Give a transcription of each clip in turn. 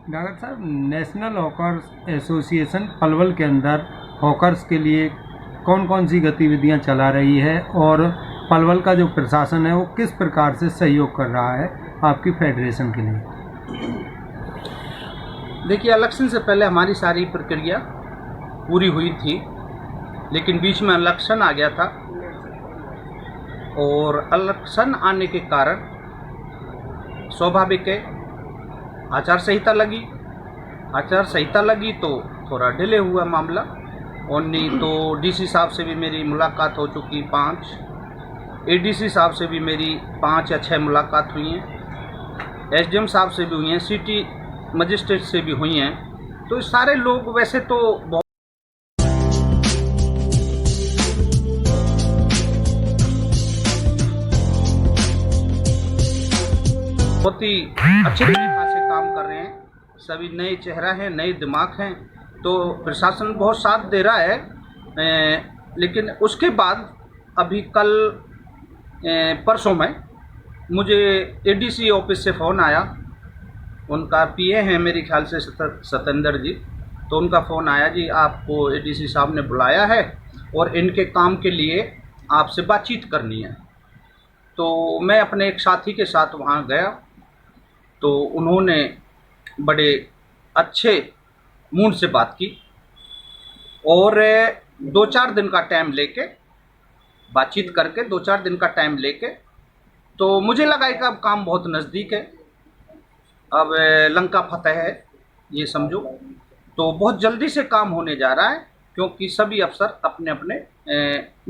Doctor साहब, national hawkers association Palwal के अंदर हॉकर्स के लिए कौन कौन सी गतिविधियां चला रही है और पलवल का जो प्रशासन है वो किस प्रकार से सहयोग कर रहा है आपकी फेडरेशन के लिए? देखिए, इलेक्शन से पहले हमारी सारी प्रक्रिया पूरी हुई थी, लेकिन बीच में इलेक्शन आ गया था और इलेक्शन आने के कारण स्वाभाविक है आचार संहिता लगी तो थोड़ा डिले हुआ मामला। और नहीं तो डीसी साहब से भी मेरी मुलाकात हो चुकी 5, एडीसी साहब से भी मेरी 5 या 6 मुलाकात हुई हैं, एसडीएम साहब से भी हुई हैं, सिटी मजिस्ट्रेट से भी हुई हैं। तो सारे लोग वैसे तो बहुत ही अच्छे तरीक़े से काम कर रहे हैं, सभी नए चेहरा हैं, नए दिमाग हैं, तो प्रशासन बहुत साथ दे रहा है। लेकिन उसके बाद अभी कल परसों में मुझे एडीसी ऑफिस से फ़ोन आया, उनका पीए हैं मेरे ख्याल से सतेंद्र जी, तो उनका फ़ोन आया, जी आपको एडीसी साहब ने बुलाया है और इनके काम के लिए आपसे बातचीत करनी है। तो मैं अपने एक साथी के साथ वहाँ गया, तो उन्होंने बड़े अच्छे मूड से बात की और 2-4 दिन का टाइम लेके बातचीत करके 2-4 दिन का टाइम लेके तो मुझे लगा कि अब काम बहुत नज़दीक है, अब लंका फतेह है ये समझो। तो बहुत जल्दी से काम होने जा रहा है, क्योंकि सभी अफसर अपने अपने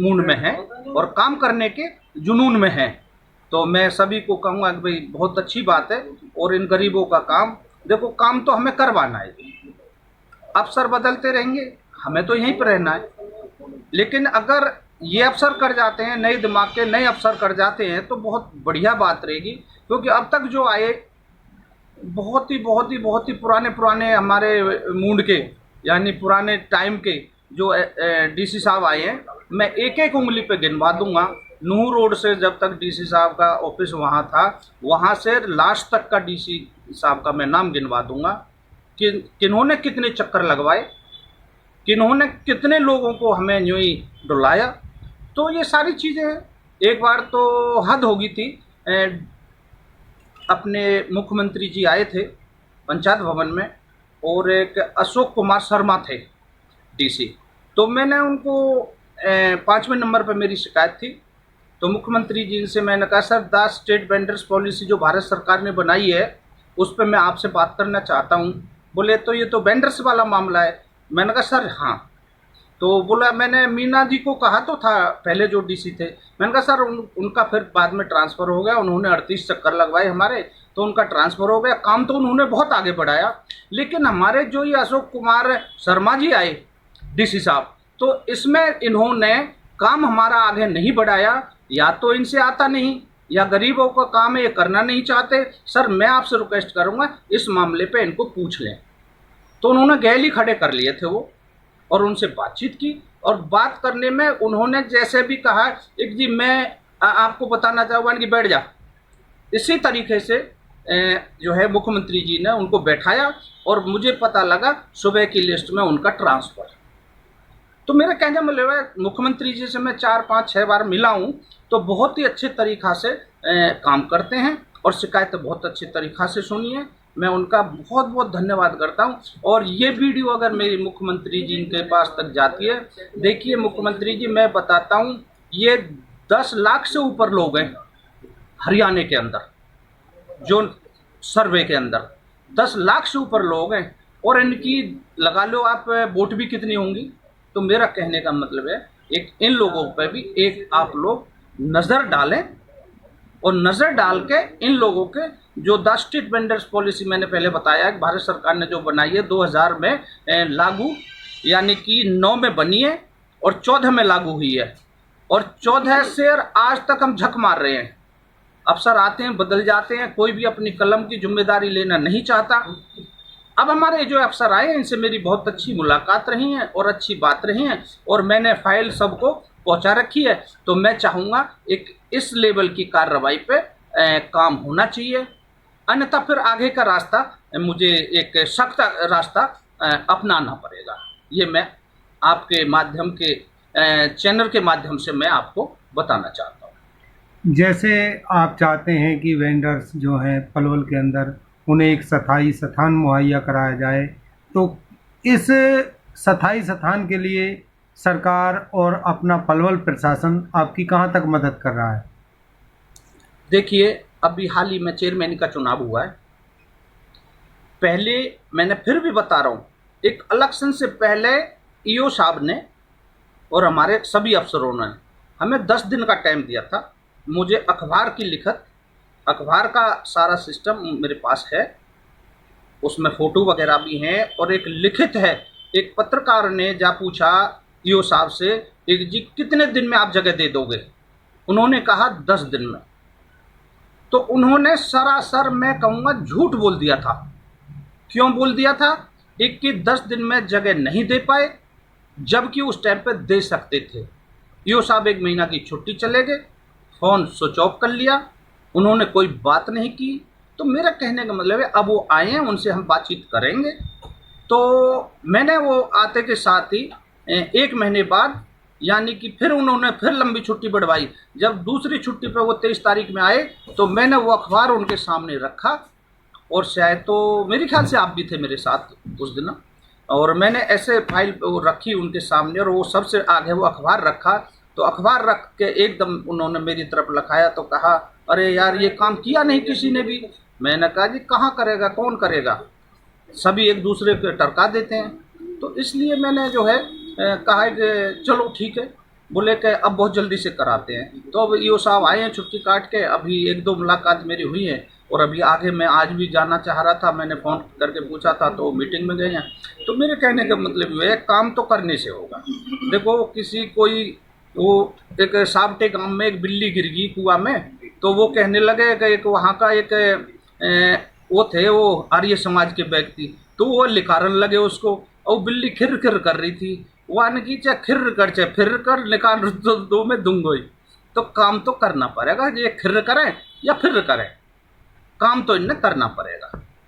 मूड में हैं और काम करने के जुनून में हैं। तो मैं सभी को कहूँगा कि भाई बहुत अच्छी बात है, और इन गरीबों का काम, देखो काम तो हमें करवाना है, अफसर बदलते रहेंगे, हमें तो यहीं पर रहना है। लेकिन अगर ये अफसर कर जाते हैं, नए दिमाग के नए अफसर कर जाते हैं, तो बहुत बढ़िया बात रहेगी। क्योंकि अब तक जो आए बहुत ही पुराने हमारे मूड के, यानी पुराने टाइम के जो डीसी साहब आए हैं, मैं एक एक उंगली पे गिनवा दूंगा। नूह रोड से जब तक डीसी साहब का ऑफिस वहाँ था, वहाँ से लास्ट तक का डीसी साहब का मैं नाम गिनवा दूंगा कि किन्होंने कितने चक्कर लगवाए, किन्होंने कितने लोगों को हमें यूँ ही डुलाया। तो ये सारी चीज़ें हैं। एक बार तो हद हो गई थी, अपने मुख्यमंत्री जी आए थे पंचायत भवन में, और एक अशोक कुमार शर्मा थे डीसी, तो मैंने उनको 5वें नंबर पर मेरी शिकायत थी। तो मुख्यमंत्री जी से मैंने कहा, सर 10 स्टेट वेंडर्स पॉलिसी जो भारत सरकार ने बनाई है उस पर मैं आपसे बात करना चाहता हूँ। बोले तो ये तो वेंडर्स वाला मामला है। मैंने कहा सर हाँ। तो बोला, मैंने मीना जी को कहा तो था पहले जो डीसी थे, मैंने कहा सर उनका फिर बाद में ट्रांसफ़र हो गया, उन्होंने 38 चक्कर लगवाए हमारे, तो उनका ट्रांसफ़र हो गया, काम तो उन्होंने बहुत आगे बढ़ाया। लेकिन हमारे जो ये अशोक कुमार शर्मा जी आए डीसी साहब, तो इसमें इन्होंने काम हमारा आगे नहीं बढ़ाया, या तो इनसे आता नहीं या गरीबों का काम है ये करना नहीं चाहते। सर मैं आपसे रिक्वेस्ट करूँगा इस मामले पे इनको पूछ लें। तो उन्होंने गैली खड़े कर लिए थे वो, और उनसे बातचीत की, और बात करने में उन्होंने जैसे भी कहा, एक जी मैं आपको बताना चाहूँगा कि बैठ जा, इसी तरीके से जो है मुख्यमंत्री जी ने उनको बैठाया, और मुझे पता लगा सुबह की लिस्ट में उनका ट्रांसफ़र। तो मेरा कहने में लगा, मुख्यमंत्री जी से मैं 4, 5, 6 बार मिला हूँ, तो बहुत ही अच्छे तरीक़ा से काम करते हैं और शिकायतें बहुत अच्छे तरीक़ा से सुनी है। मैं उनका बहुत बहुत धन्यवाद करता हूँ। और ये वीडियो अगर मेरी मुख्यमंत्री जी के पास तक जाती है, देखिए मुख्यमंत्री जी मैं बताता हूँ, ये 10 लाख से ऊपर लोग हैं हरियाणा के अंदर, जो सर्वे के अंदर 10 लाख से ऊपर लोग हैं, और इनकी लगा लो आप वोट भी कितनी होंगी। तो मेरा कहने का मतलब है, एक इन लोगों पर भी एक आप लोग नज़र डालें, और नज़र डाल के इन लोगों के जो 10 स्ट्रीट वेंडर्स पॉलिसी मैंने पहले बताया कि भारत सरकार ने जो बनाई है 2000 में लागू, यानी कि 9 में बनी है और 14 में लागू हुई है, और 14 से आज तक हम झक मार रहे हैं। अफसर आते हैं बदल जाते हैं, कोई भी अपनी कलम की जिम्मेदारी लेना नहीं चाहता। अब हमारे जो अफसर आए हैं इनसे मेरी बहुत अच्छी मुलाकात रही है और अच्छी बात रही है, और मैंने फाइल सबको पहुंचा रखी है। तो मैं चाहूँगा एक इस लेवल की कार्रवाई पे काम होना चाहिए, अन्यथा फिर आगे का रास्ता मुझे एक सख्त रास्ता अपनाना पड़ेगा। ये मैं आपके माध्यम के चैनल के माध्यम से मैं आपको बताना चाहता हूँ। जैसे आप चाहते हैं कि वेंडर्स जो हैं पलवल के अंदर उन्हें एक स्थायी स्थान मुहैया कराया जाए, तो इस स्थायी स्थान के लिए सरकार और अपना पलवल प्रशासन आपकी कहाँ तक मदद कर रहा है? देखिए, अभी हाल ही में चेयरमैन का चुनाव हुआ है। पहले मैंने फिर भी बता रहा हूँ, एक इलेक्शन से पहले ईओ साहब ने और हमारे सभी अफसरों ने हमें 10 दिन का टाइम दिया था। मुझे अखबार की लिखत, अखबार का सारा सिस्टम मेरे पास है, उसमें फ़ोटो वगैरह भी हैं और एक लिखित है। एक पत्रकार ने जा पूछा ईओ साहब से, एक जी कितने दिन में आप जगह दे दोगे? उन्होंने कहा 10 दिन में। तो उन्होंने सरासर मैं कहूँगा झूठ बोल दिया था। क्यों बोल दिया था? एक कि 10 दिन में जगह नहीं दे पाए, जबकि उस टाइम पे दे सकते थे। ईओ साहब 1 महीना की छुट्टी चले गए, फ़ोन स्विच ऑफ कर लिया, उन्होंने कोई बात नहीं की। तो मेरा कहने का मतलब है, अब वो आए हैं, उनसे हम बातचीत करेंगे। तो मैंने वो आते के साथ ही 1 महीने बाद, यानी कि फिर उन्होंने फिर लंबी छुट्टी बढ़वाई। जब दूसरी छुट्टी पे वो 23 तारीख में आए, तो मैंने वो अखबार उनके सामने रखा, और शायद तो मेरे ख्याल से आप भी थे मेरे साथ उस दिन, और मैंने ऐसे फाइल वो रखी उनके सामने, और वो सबसे आगे वो अखबार रखा। तो अखबार रख के एकदम उन्होंने मेरी तरफ लखाया, तो कहा अरे यार ये काम किया नहीं किसी ने भी। मैंने कहा जी कहाँ करेगा, कौन करेगा, सभी एक दूसरे को टरका देते हैं। तो इसलिए मैंने जो है कहा कि चलो ठीक है, बोले कि अब बहुत जल्दी से कराते हैं। तो अब ईओ साहब आए हैं छुट्टी काट के, अभी 1-2 मुलाकात मेरी हुई है, और अभी आगे मैं आज भी जाना चाह रहा था, मैंने फ़ोन करके पूछा था तो मीटिंग में गए हैं। तो मेरे कहने का मतलब ये है, काम तो करने से होगा। देखो किसी कोई वो एक साबटे गांव में एक बिल्ली गिर गई कुआं में, तो वो कहने लगे कि एक वहाँ का एक वो थे वो आर्य समाज के व्यक्ति, तो वो लिखारन लगे उसको, और बिल्ली खिर खिर कर रही थी। वो ने की चाहे खिर कर चाहे फिर कर, निकाल दो में दूंगोई। तो काम तो करना पड़ेगा, ये खिर करें या फिर करें, काम तो इन्हें करना पड़ेगा।